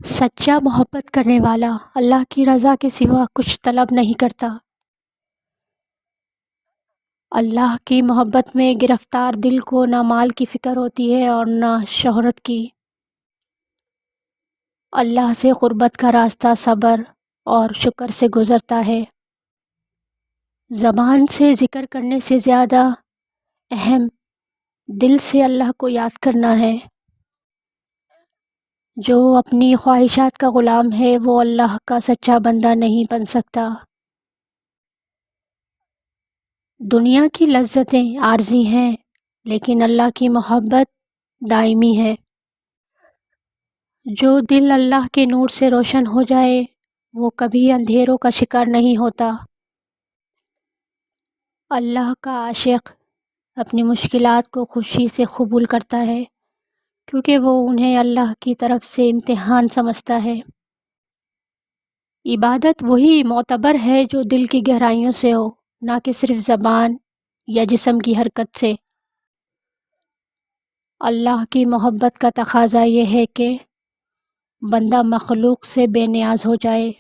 سچا محبت کرنے والا اللہ کی رضا کے سوا کچھ طلب نہیں کرتا۔ اللہ کی محبت میں گرفتار دل کو نہ مال کی فکر ہوتی ہے اور نہ شہرت کی۔ اللہ سے قربت کا راستہ صبر اور شکر سے گزرتا ہے۔ زبان سے ذکر کرنے سے زیادہ اہم دل سے اللہ کو یاد کرنا ہے۔ جو اپنی خواہشات کا غلام ہے وہ اللہ کا سچا بندہ نہیں بن سکتا۔ دنیا کی لذتیں عارضی ہیں لیکن اللہ کی محبت دائمی ہے۔ جو دل اللہ کے نور سے روشن ہو جائے وہ کبھی اندھیروں کا شکار نہیں ہوتا۔ اللہ کا عاشق اپنی مشکلات کو خوشی سے قبول کرتا ہے کیونکہ وہ انہیں اللہ کی طرف سے امتحان سمجھتا ہے۔ عبادت وہی معتبر ہے جو دل کی گہرائیوں سے ہو، نہ کہ صرف زبان یا جسم کی حرکت سے۔ اللہ کی محبت کا تقاضا یہ ہے کہ بندہ مخلوق سے بے نیاز ہو جائے۔